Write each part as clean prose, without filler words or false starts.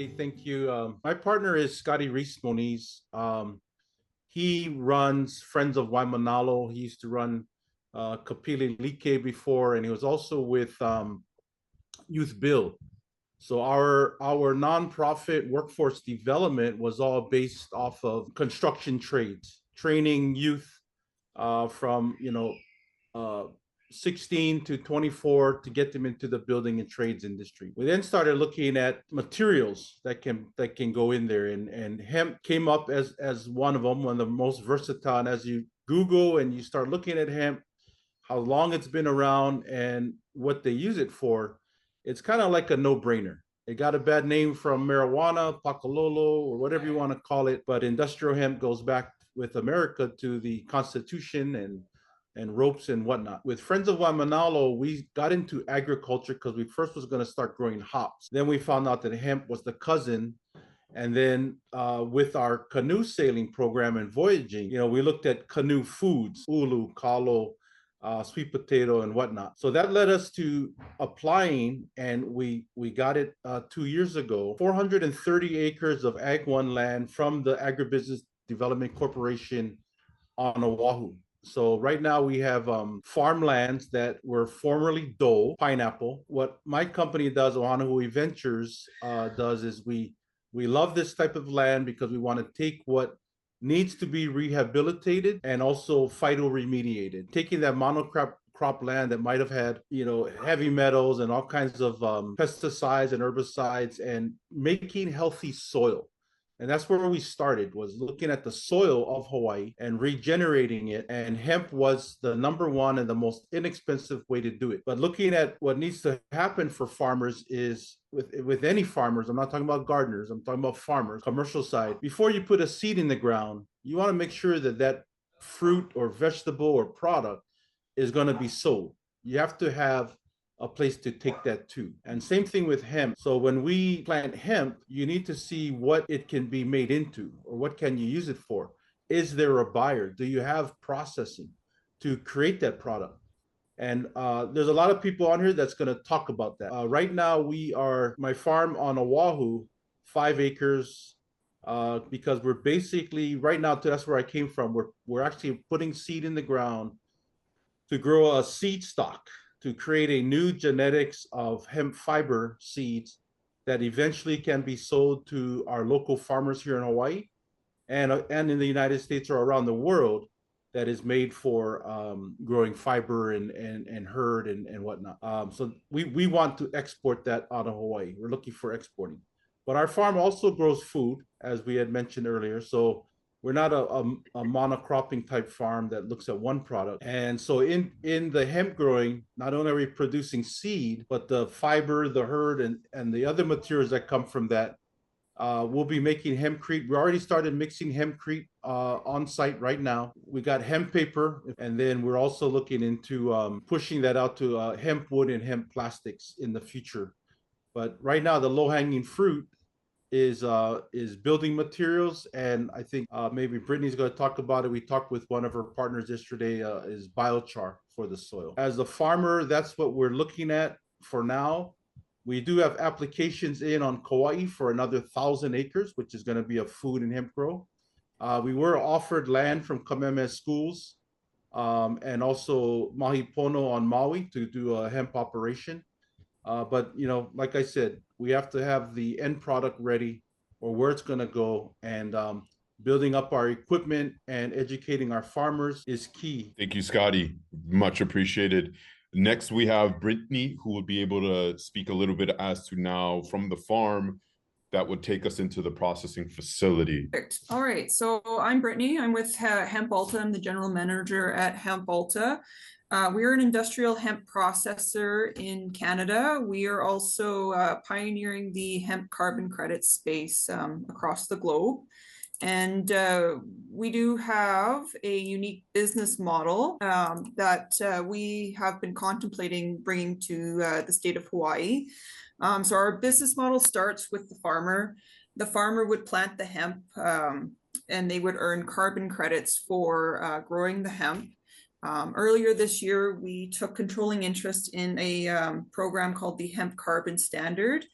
Scotty. Thank you. My partner is Scotty Reese Moniz. He runs Friends of Waimanalo. He used to run Kapili Like before, and he was also with Youth Build. So our nonprofit workforce development was all based off of construction trades, training youth from uh, 16 to 24 to get them into the building and trades industry. We then started looking at materials that can go in there, and hemp came up as one of them, one of the most versatile. And as you Google and you start looking at hemp, how long it's been around and what they use it for, it's kind of like a no-brainer. It got a bad name from marijuana, pakalolo, or whatever you want to call it, but industrial hemp goes back with America to the Constitution and ropes and whatnot. With Friends of Waimanalo, we got into agriculture because we first was going to start growing hops. Then we found out that hemp was the cousin. And then with our canoe sailing program and voyaging, we looked at canoe foods, ulu, kalo, sweet potato, and whatnot. So that led us to applying, and we got it 2 years ago, 430 acres of Ag 1 land from the Agribusiness Development Corporation on Oahu. So right now we have farmlands that were formerly Dole, pineapple. What my company does, Oahu Ventures, does is we love this type of land because we want to take what needs to be rehabilitated and also phytoremediated. Taking that monocrop land that might have had, heavy metals and all kinds of pesticides and herbicides and making healthy soil. And that's where we started, was looking at the soil of Hawaii and regenerating it. And hemp was the number one and the most inexpensive way to do it. But looking at what needs to happen for farmers is with any farmers, I'm not talking about gardeners, I'm talking about farmers, commercial side. Before you put a seed in the ground, you want to make sure that that fruit or vegetable or product is going to be sold. You have to have a place to take that to. And same thing with hemp. So when we plant hemp, you need to see what it can be made into, or what can you use it for. Is there a buyer? Do you have processing to create that product? And there's a lot of people on here that's going to talk about that. Right now, my farm on Oahu, 5 acres, because we're basically, right now, that's where I came from. We're actually putting seed in the ground to grow a seed stock, to create a new genetics of hemp fiber seeds that eventually can be sold to our local farmers here in Hawaii and in the United States or around the world, that is made for growing fiber and herd and whatnot. So we want to export that out of Hawaii. We're looking for exporting. But our farm also grows food, as we had mentioned earlier. So we're not a monocropping type farm that looks at one product. And so in the hemp growing, not only are we producing seed, but the fiber, the herd, and the other materials that come from that, we'll be making Hempcrete. We already started mixing Hempcrete on site right now. We got hemp paper, and then we're also looking into pushing that out to hemp wood and hemp plastics in the future. But right now, the low-hanging fruit is building materials, and I think maybe Brittany's going to talk about it. We talked with one of her partners yesterday, is biochar for the soil. As a farmer, that's what we're looking at for now. We do have applications in on Kauai for another 1,000 acres, which is going to be a food and hemp grow. We were offered land from Kamehameha Schools and also Mahi Pono on Maui to do a hemp operation. But, like I said, we have to have the end product ready, or where it's going to go, and building up our equipment and educating our farmers is key. Thank you, Scotty. Much appreciated. Next, we have Brittany, who will be able to speak a little bit as to now from the farm that would take us into the processing facility. Perfect. All right. So I'm Brittany. I'm with Hemp Alta. I'm the general manager at Hemp Alta. We're an industrial hemp processor in Canada. We are also pioneering the hemp carbon credit space across the globe. And we do have a unique business model that we have been contemplating bringing to the state of Hawaii. So our business model starts with the farmer. The farmer would plant the hemp and they would earn carbon credits for growing the hemp. Earlier this year, we took controlling interest in a program called the Hemp Carbon Standard,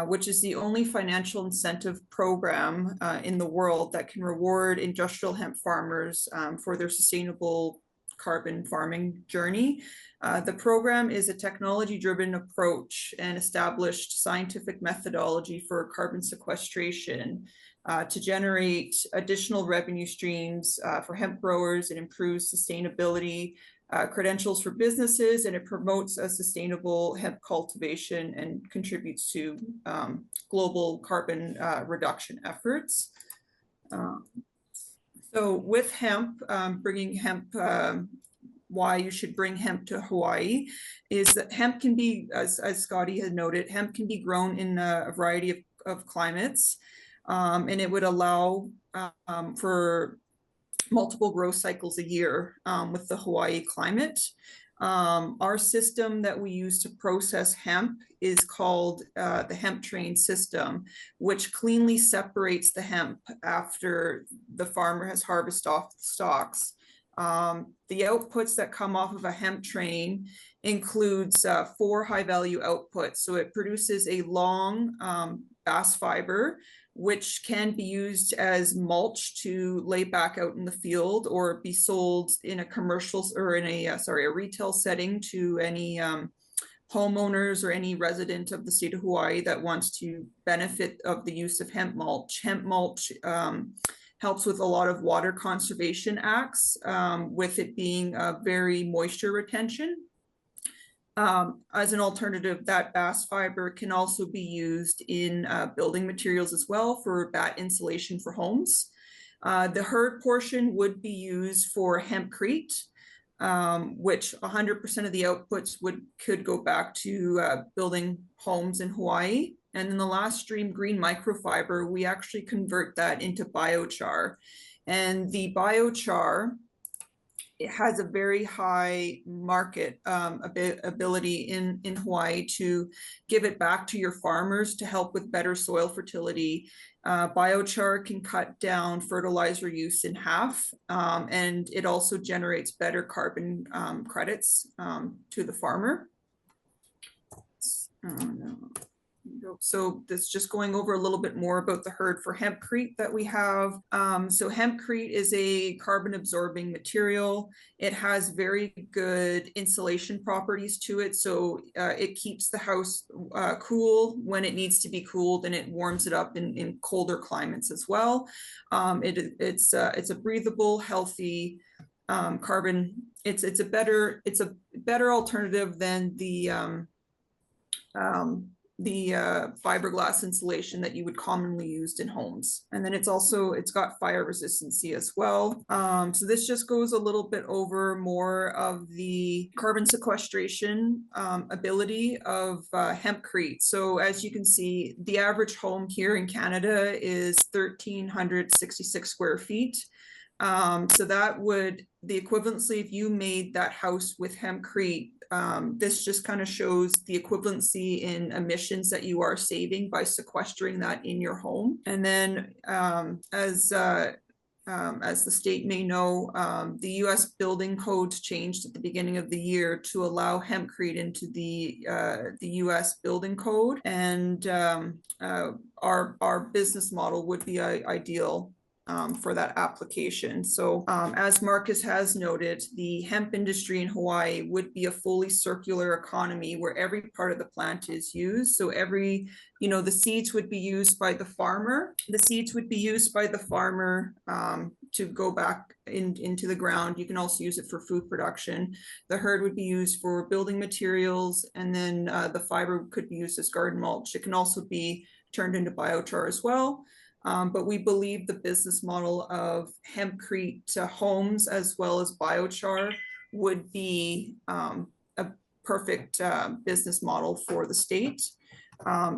which is the only financial incentive program in the world that can reward industrial hemp farmers for their sustainable carbon farming journey. The program is a technology-driven approach and established scientific methodology for carbon sequestration to generate additional revenue streams for hemp growers. It improves sustainability credentials for businesses, and it promotes a sustainable hemp cultivation and contributes to global carbon reduction efforts. So with hemp, bringing hemp, why you should bring hemp to Hawaii is that hemp can be, as Scotty had noted, hemp can be grown in a variety of climates, and it would allow for multiple growth cycles a year with the Hawaii climate. Our system that we use to process hemp is called the hemp train system, which cleanly separates the hemp after the farmer has harvested off the stalks. The outputs that come off of a hemp train includes 4 high-value outputs. So it produces a long bast fiber, which can be used as mulch to lay back out in the field or be sold in a commercial or in a retail setting to any homeowners or any resident of the state of Hawaii that wants to benefit of the use of hemp mulch. Hemp mulch helps with a lot of water conservation acts, with it being a very moisture retention. As an alternative, that bast fiber can also be used in building materials as well for bat insulation for homes. The hurd portion would be used for Hempcrete, which 100% of the outputs could go back to building homes in Hawaii. And then the last stream, green microfiber, we actually convert that into biochar. And the biochar, it has a very high market ability in Hawaii to give it back to your farmers to help with better soil fertility. Biochar can cut down fertilizer use in half, and it also generates better carbon credits to the farmer. So that's just going over a little bit more about the hurd for Hempcrete that we have. So Hempcrete is a carbon absorbing material. It has very good insulation properties to it. So it keeps the house cool when it needs to be cooled, and it warms it up in colder climates as well. It's a breathable, healthy carbon. It's a better alternative than the fiberglass insulation that you would commonly use in homes. And then it's got fire resistancy as well. So this just goes a little bit over more of the carbon sequestration ability of Hempcrete. So as you can see, the average home here in Canada is 1,366 square feet. So that would, the equivalency, if you made that house with Hempcrete, this just kind of shows the equivalency in emissions that you are saving by sequestering that in your home. And then as the state may know, the US building codes changed at the beginning of the year to allow Hempcrete into the US building code. And our business model would be ideal for that application. So as Marcus has noted, the hemp industry in Hawaii would be a fully circular economy where every part of the plant is used. So the seeds would be used by the farmer. The seeds would be used by the farmer to go back into the ground. You can also use it for food production. The hurd would be used for building materials, and then the fiber could be used as garden mulch. It can also be turned into biochar as well. But we believe the business model of Hempcrete to homes as well as biochar would be a perfect business model for the state.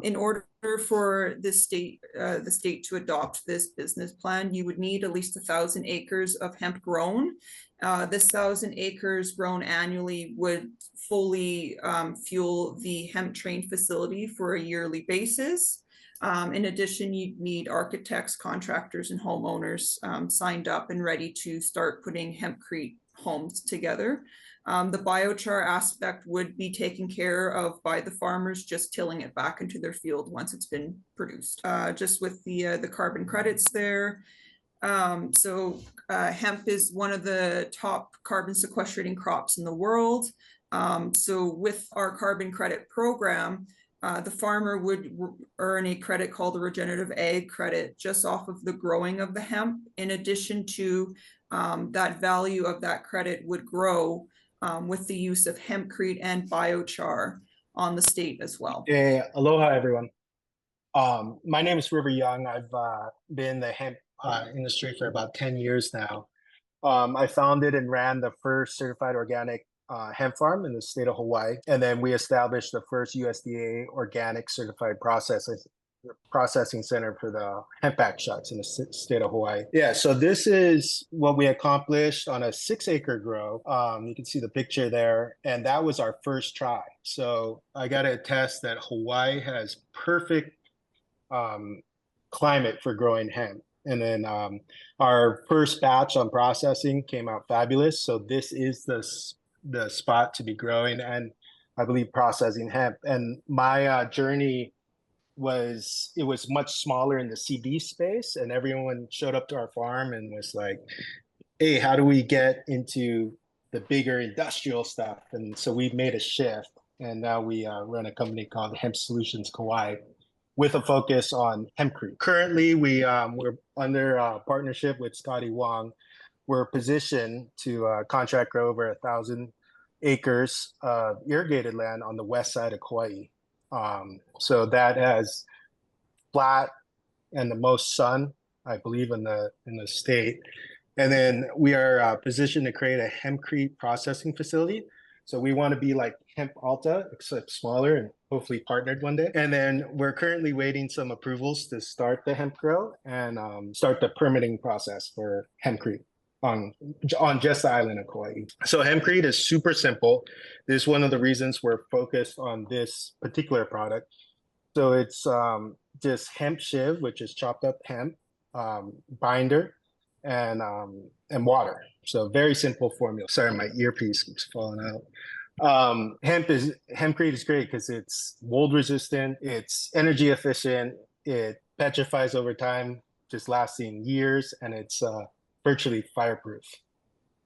In order for the state to adopt this business plan, you would need at least 1,000 acres of hemp grown. This 1,000 acres grown annually would fully fuel the hemp train facility for a yearly basis. In addition, you'd need architects, contractors, and homeowners signed up and ready to start putting Hempcrete homes together. The biochar aspect would be taken care of by the farmers, just tilling it back into their field once it's been produced. Just with the carbon credits there. Hemp is one of the top carbon sequestrating crops in the world. So with our carbon credit program, the farmer would earn a credit called the regenerative ag credit just off of the growing of the hemp. In addition to that value of that credit would grow with the use of hempcrete and biochar on the state as well. Hey, aloha everyone. My name is River Young. I've been in the hemp industry for about 10 years now. I founded and ran the first certified organic hemp farm in the state of Hawaii. And then we established the first USDA organic certified processing center for the hemp extracts in the state of Hawaii. Yeah, so this is what we accomplished on a 6-acre grow. You can see the picture there, and that was our first try. So I got to attest that Hawaii has perfect climate for growing hemp. And then our first batch on processing came out fabulous. So this is the spot to be growing and I believe processing hemp. And my journey was much smaller in the CB space, and everyone showed up to our farm and was like, hey, how do we get into the bigger industrial stuff? And so we made a shift, and now we run a company called Hemp Solutions Kauai with a focus on Hempcrete. Currently, we're under a partnership with Scotty Wong. We're positioned to contract grow over 1,000 acres of irrigated land on the west side of Kauai. So that has flat and the most sun, I believe, in the state. And then we are positioned to create a hempcrete processing facility. So we want to be like Hemp Alta, except smaller and hopefully partnered one day. And then we're currently waiting some approvals to start the hemp grow and start the permitting process for hempcrete on just the island of Kauai. So hempcrete is super simple. This is one of the reasons we're focused on this particular product. So it's just hemp shiv, which is chopped up hemp, binder, and water. So very simple formula. Sorry, my earpiece keeps falling out. Hempcrete is great because it's mold resistant, it's energy efficient, it petrifies over time, just lasting years, and it's virtually fireproof.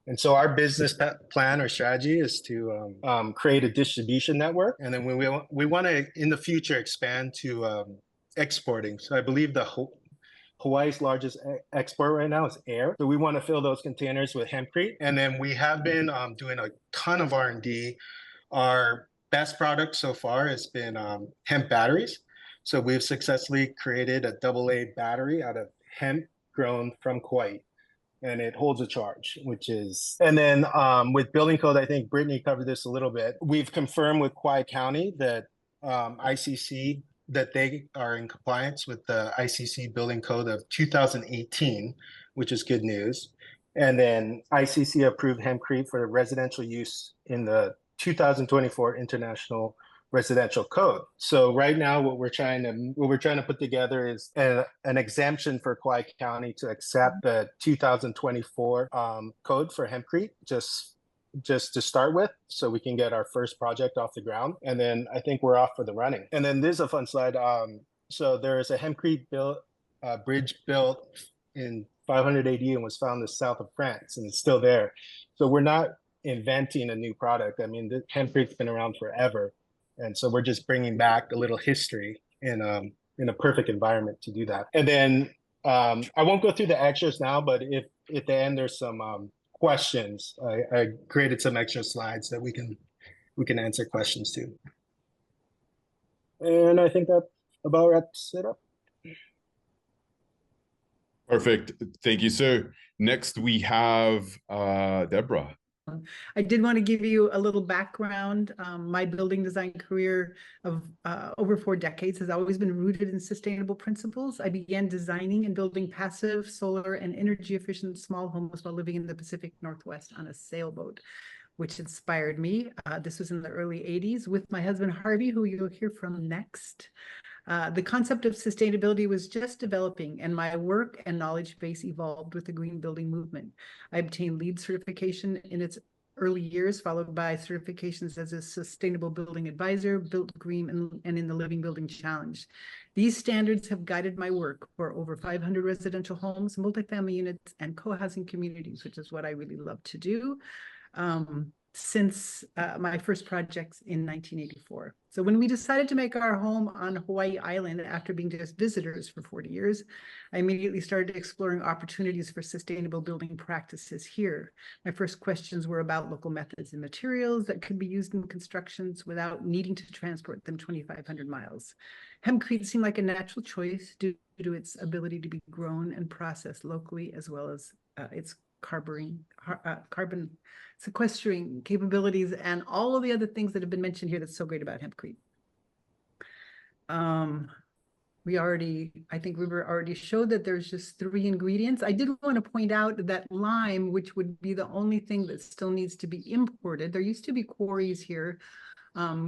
And so our business plan or strategy is to create a distribution network, and then we want to in the future expand to exporting. So I believe Hawaii's largest export right now is air. So we want to fill those containers with hempcrete. And then we have been doing a ton of R&D. Our best product so far has been hemp batteries. So we've successfully created a AA battery out of hemp grown from Kauai. And it holds a charge, and then with building code, I think Brittany covered this a little bit. We've confirmed with Kauai County that ICC, that they are in compliance with the ICC building code of 2018, which is good news. And then ICC approved hempcrete for residential use in the 2024 International Residential Code. So right now, what we're trying to put together is an exemption for Kauai County to accept the 2024 code for hempcrete, just to start with, so we can get our first project off the ground. And then I think we're off for the running. And then this is a fun slide. So there is a hempcrete bridge built in 500 AD and was found in the south of France, and it's still there. So we're not inventing a new product. I mean, the hempcrete's been around forever. And so we're just bringing back a little history in a perfect environment to do that. And then I won't go through the extras now, but if at the end there's some questions, I created some extra slides that we can answer questions to. And I think that about wraps it up. Perfect. Thank you, sir. Next, we have Deborah. I did want to give you a little background. My building design career of over 4 decades has always been rooted in sustainable principles. I began designing and building passive, solar, and energy efficient small homes while living in the Pacific Northwest on a sailboat. which inspired me. This was in the early 80s with my husband, Harvey, who you'll hear from next. The concept of sustainability was just developing, and my work and knowledge base evolved with the green building movement. I obtained LEED certification in its early years, followed by certifications as a sustainable building advisor, Built Green, and in the Living Building Challenge. These standards have guided my work for over 500 residential homes, multifamily units, and co-housing communities, which is what I really love to do. Since my first projects in 1984. So when we decided to make our home on Hawaii Island after being just visitors for 40 years, I immediately started exploring opportunities for sustainable building practices here. My first questions were about local methods and materials that could be used in constructions without needing to transport them 2,500 miles. Hempcrete seemed like a natural choice due to its ability to be grown and processed locally, as well as its carbon sequestering capabilities and all of the other things that have been mentioned here that's so great about Hempcrete. I think we already showed that there's just 3 ingredients. I did want to point out that lime, which would be the only thing that still needs to be imported. There used to be quarries here.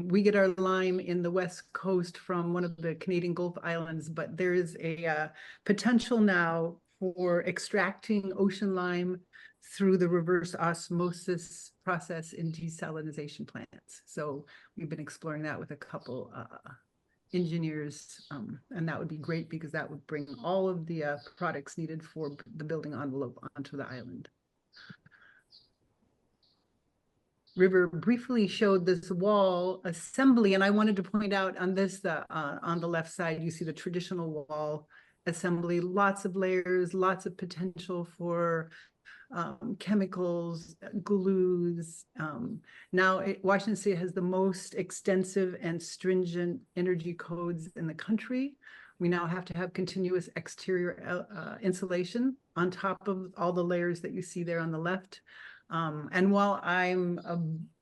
We get our lime in the West Coast from one of the Canadian Gulf Islands, but there is a potential now for extracting ocean lime through the reverse osmosis process in desalination plants. So we've been exploring that with a couple engineers, and that would be great because that would bring all of the products needed for the building envelope onto the island. River briefly showed this wall assembly, and I wanted to point out on this, on the left side, you see the traditional wall assembly, lots of layers, lots of potential for chemicals, glues. Now, Washington State has the most extensive and stringent energy codes in the country. We now have to have continuous exterior insulation on top of all the layers that you see there on the left. And while I'm a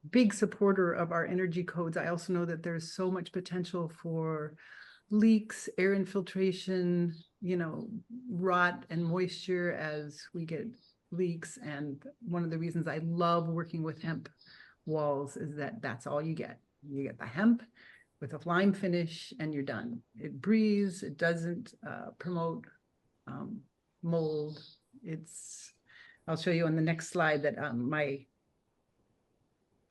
big supporter of our energy codes, I also know that there's so much potential for leaks, air infiltration, rot and moisture as we get leaks. And one of the reasons I love working with hemp walls is that that's all you get. You get the hemp with a lime finish and you're done. It breathes, it doesn't promote mold. I'll show you on the next slide that I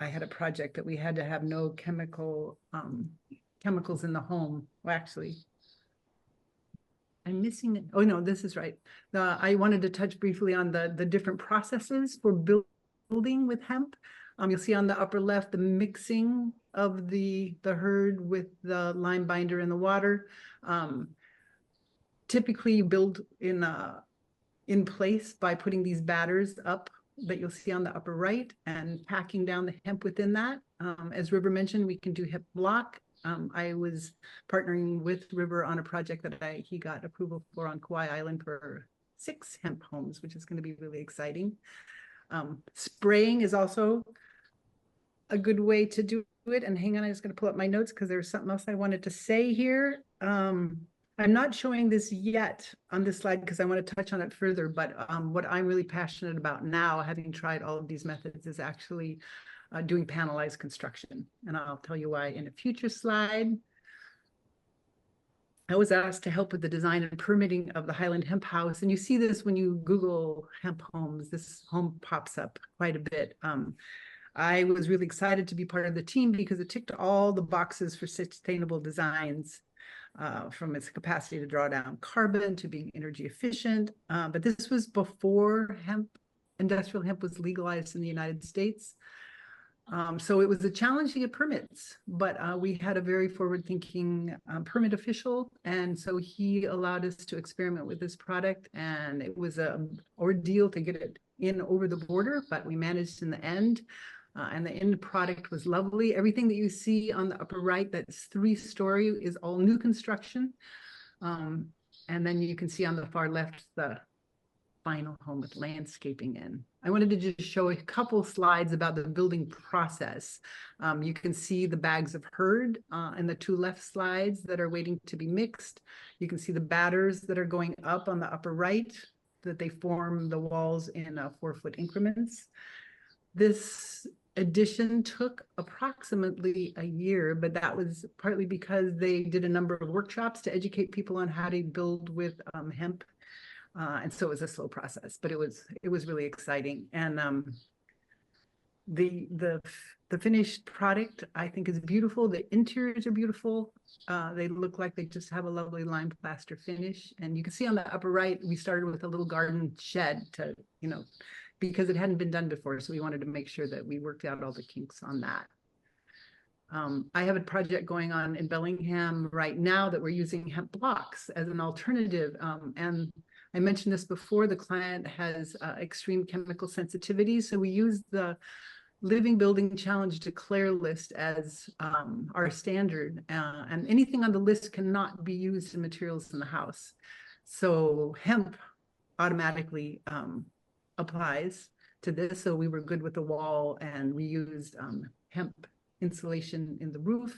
had a project that we had to have no chemicals in the home. Well, actually, I'm missing it. Oh, no, this is right. I wanted to touch briefly on the different processes for building with hemp. You'll see on the upper left, the mixing of the hurd with the lime binder in the water. Typically you build in place by putting these batters up that you'll see on the upper right and packing down the hemp within that. As River mentioned, we can do hemp block. I was partnering with River on a project that he got approval for on Kauai Island for 6 hemp homes, which is going to be really exciting. Spraying is also a good way to do it. And hang on, I'm just going to pull up my notes because there's something else I wanted to say here. I'm not showing this yet on this slide because I want to touch on it further, but what I'm really passionate about now, having tried all of these methods, is actually doing panelized construction. And I'll tell you why in a future slide. I was asked to help with the design and permitting of the Highland Hemp House. And you see this when you Google hemp homes, this home pops up quite a bit. I was really excited to be part of the team because it ticked all the boxes for sustainable designs, from its capacity to draw down carbon to being energy efficient. But this was before industrial hemp was legalized in the United States. So it was a challenge to get permits, but we had a very forward-thinking permit official, and so he allowed us to experiment with this product, and it was an ordeal to get it in over the border, but we managed in the end, and the end product was lovely. Everything that you see on the upper right, that's 3-story, is all new construction, and then you can see on the far left the final home with landscaping in. I wanted to just show a couple slides about the building process. You can see the bags of hurd in the 2 left slides that are waiting to be mixed. You can see the batters that are going up on the upper right, that they form the walls in 4-foot increments. This addition took approximately a year, but that was partly because they did a number of workshops to educate people on how to build with hemp. And so it was a slow process, but it was really exciting. And the finished product, I think, is beautiful. The interiors are beautiful. They look like they just have a lovely lime plaster finish. And you can see on the upper right, we started with a little garden shed to, because it hadn't been done before. So we wanted to make sure that we worked out all the kinks on that. I have a project going on in Bellingham right now that we're using hemp blocks as an alternative. And I mentioned this before, the client has extreme chemical sensitivity. So we use the Living Building Challenge Declare list as our standard. And anything on the list cannot be used in materials in the house. So hemp automatically applies to this. So we were good with the wall, and we used hemp insulation in the roof.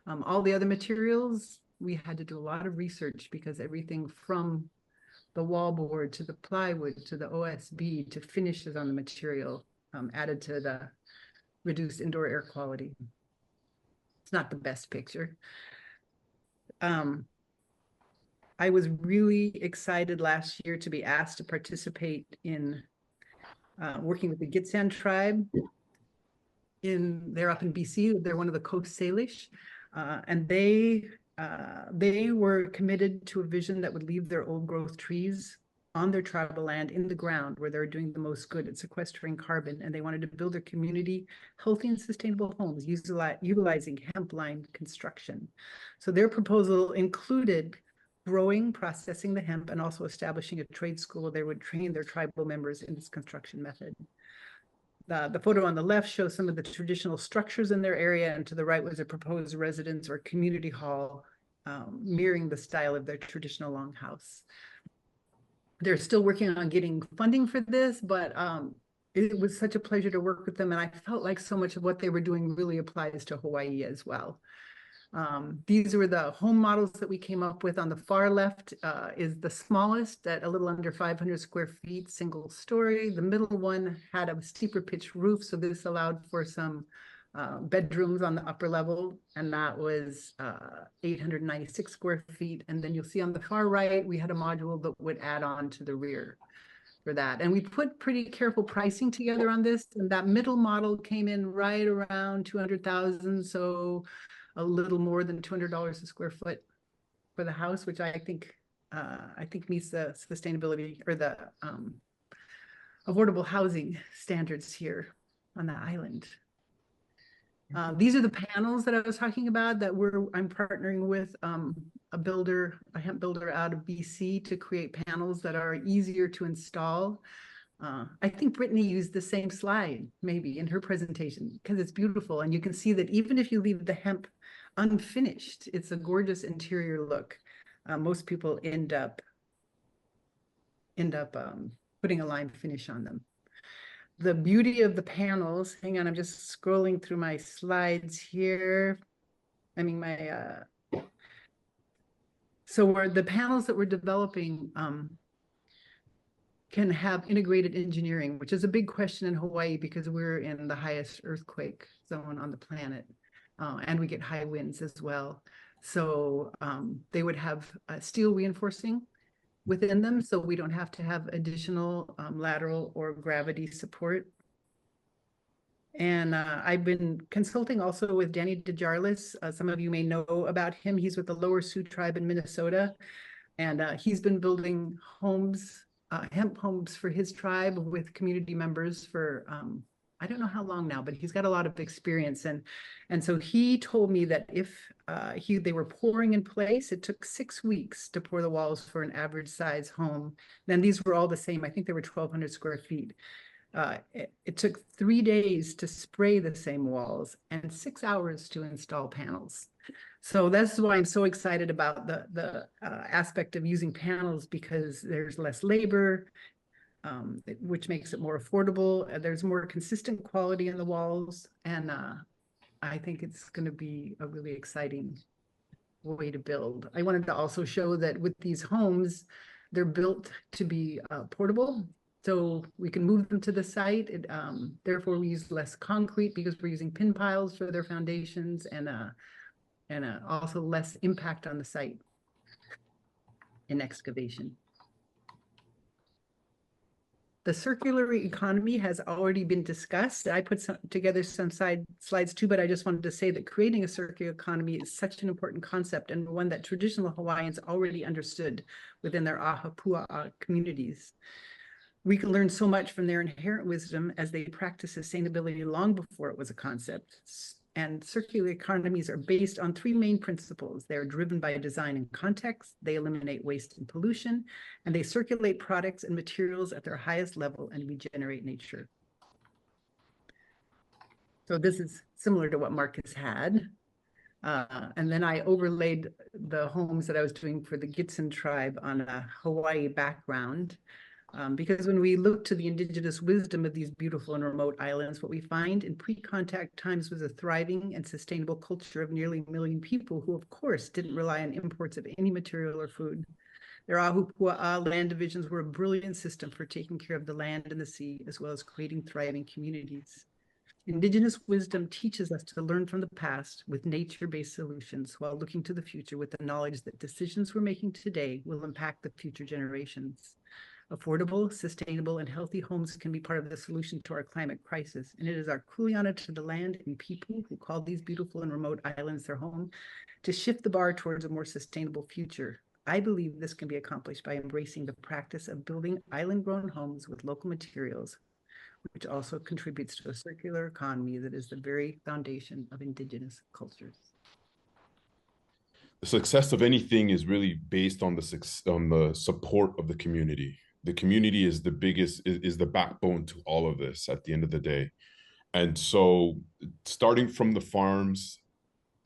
All the other materials, we had to do a lot of research because everything from the wallboard to the plywood to the OSB to finishes on the material added to the reduced indoor air quality. It's not the best picture. I was really excited last year to be asked to participate in working with the Gitxsan tribe. They're up in BC. They're one of the Coast Salish, and they were committed to a vision that would leave their old growth trees on their tribal land in the ground where they're doing the most good at sequestering carbon. And they wanted to build their community healthy and sustainable homes utilizing hemp line construction. So their proposal included growing, processing the hemp, and also establishing a trade school where they would train their tribal members in this construction method. The photo on the left shows some of the traditional structures in their area, and to the right was a proposed residence or community hall mirroring the style of their traditional longhouse. They're still working on getting funding for this, but it was such a pleasure to work with them, and I felt like so much of what they were doing really applies to Hawaii as well. These were the home models that we came up with. On the far left is the smallest at a little under 500 square feet, single story. The middle one had a steeper pitch roof, so this allowed for some bedrooms on the upper level, and that was 896 square feet. And then you'll see on the far right, we had a module that would add on to the rear for that. And we put pretty careful pricing together on this, and that middle model came in right around 200,000, so a little more than $200 a square foot for the house, which I think meets the sustainability or the affordable housing standards here on the island. These are the panels that I was talking about that I'm partnering with a hemp builder out of BC to create panels that are easier to install. I think Brittany used the same slide maybe in her presentation because it's beautiful, and you can see that even if you leave the hemp unfinished, it's a gorgeous interior look. Most people end up putting a lime finish on them. The beauty of the panels, hang on, I'm just scrolling through my slides here. I mean, so the panels that we're developing can have integrated engineering, which is a big question in Hawaii because we're in the highest earthquake zone on the planet, and we get high winds as well. So they would have steel reinforcing within them, so we don't have to have additional lateral or gravity support. And I've been consulting also with Danny DeJarlis. Some of you may know about him. He's with the Lower Sioux tribe in Minnesota, and he's been building homes, hemp homes for his tribe with community members for I don't know how long now, but he's got a lot of experience. And so he told me that if they were pouring in place, it took 6 weeks to pour the walls for an average size home. Then these were all the same. I think they were 1,200 square feet. It took 3 days to spray the same walls and 6 hours to install panels. So that's why I'm so excited about the aspect of using panels, because there's less labor, which makes it more affordable. There's more consistent quality in the walls. And I think it's going to be a really exciting way to build. I wanted to also show that with these homes, they're built to be portable. So we can move them to the site. Therefore, we use less concrete because we're using pin piles for their foundations, and also less impact on the site in excavation. The circular economy has already been discussed. I put together some slides too, but I just wanted to say that creating a circular economy is such an important concept, and one that traditional Hawaiians already understood within their Ahapua'a communities. We can learn so much from their inherent wisdom as they practice sustainability long before it was a concept. And circular economies are based on three main principles. They're driven by design and context, they eliminate waste and pollution, and they circulate products and materials at their highest level and regenerate nature. So this is similar to what Marcus had. And then I overlaid the homes that I was doing for the Gitxsan tribe on a Hawaii background. Because when we look to the indigenous wisdom of these beautiful and remote islands, what we find in pre-contact times was a thriving and sustainable culture of nearly 1 million people who, of course, didn't rely on imports of any material or food. Their Ahupua'a land divisions were a brilliant system for taking care of the land and the sea, as well as creating thriving communities. Indigenous wisdom teaches us to learn from the past with nature-based solutions while looking to the future with the knowledge that decisions we're making today will impact the future generations. Affordable, sustainable, and healthy homes can be part of the solution to our climate crisis, and it is our kuleana to the land and people who call these beautiful and remote islands their home to shift the bar towards a more sustainable future. I believe this can be accomplished by embracing the practice of building island-grown homes with local materials, which also contributes to a circular economy that is the very foundation of indigenous cultures. The success of anything is really based on the support of the community. The community is the biggest, is the backbone to all of this at the end of the day. And so starting from the farms,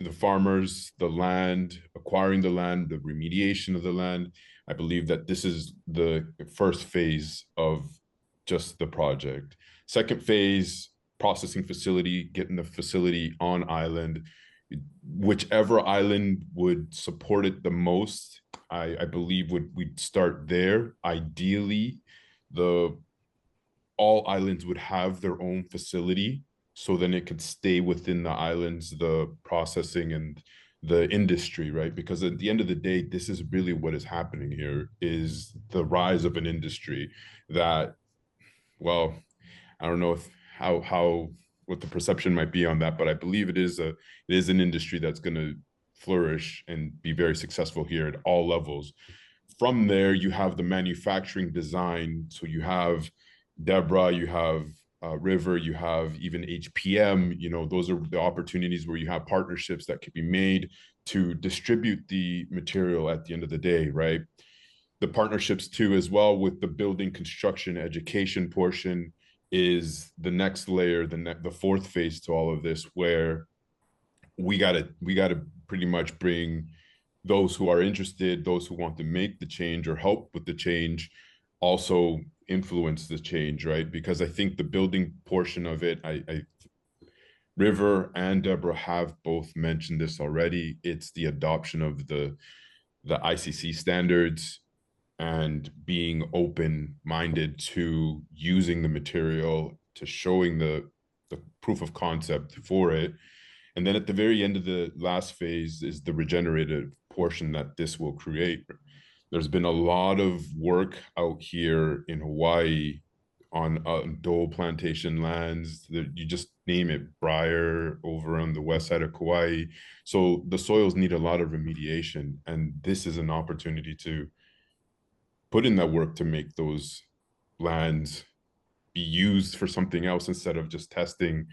the farmers, the land, acquiring the land, the remediation of the land, I believe that this is the first phase of just the project. Second phase, processing facility, getting the facility on island. Whichever island would support it the most, I believe we'd start there. Ideally, all islands would have their own facility, so then it could stay within the islands, the processing and the industry, right? Because at the end of the day, this is really what is happening here, is the rise of an industry that, well, I don't know if what the perception might be on that, but I believe it is an industry that's going to flourish and be very successful here at all levels. From there, you have the manufacturing design. So you have Deborah, you have River, you have even HPM. You know, those are the opportunities where you have partnerships that could be made to distribute the material at the end of the day, right? The partnerships too, as well, with the building, construction, education portion is the next layer, the fourth phase to all of this, where we gotta pretty much bring those who are interested, those who want to make the change or help with the change, also influence the change, right? Because I think the building portion of it, River and Deborah have both mentioned this already. It's the adoption of the ICC standards and being open-minded to using the material, to showing the proof of concept for it. And then at the very end of the last phase is the regenerative portion that this will create. There's been a lot of work out here in Hawaii on dole plantation lands, that you just name it, briar over on the west side of Kauai. So the soils need a lot of remediation, and this is an opportunity to put in that work to make those lands be used for something else instead of just testing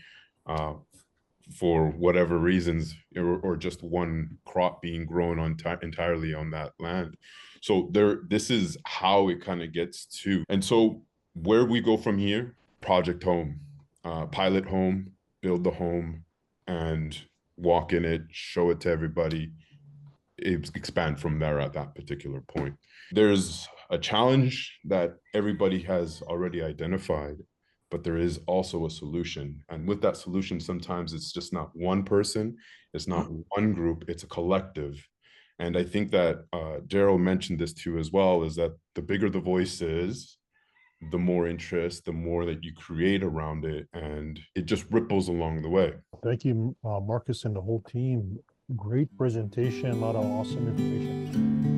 for whatever reasons, or just one crop being grown entirely on that land. So this is how it kind of gets to. And so where we go from here, project home, pilot home, build the home and walk in it, show it to everybody, expand from there at that particular point. There's a challenge that everybody has already identified, but there is also a solution. And with that solution, sometimes it's just not one person, it's not one group, it's a collective. And I think that Daryl mentioned this too as well, is that the bigger the voice is, the more interest, the more that you create around it, and it just ripples along the way. Thank you, Marcus and the whole team. Great presentation, a lot of awesome information.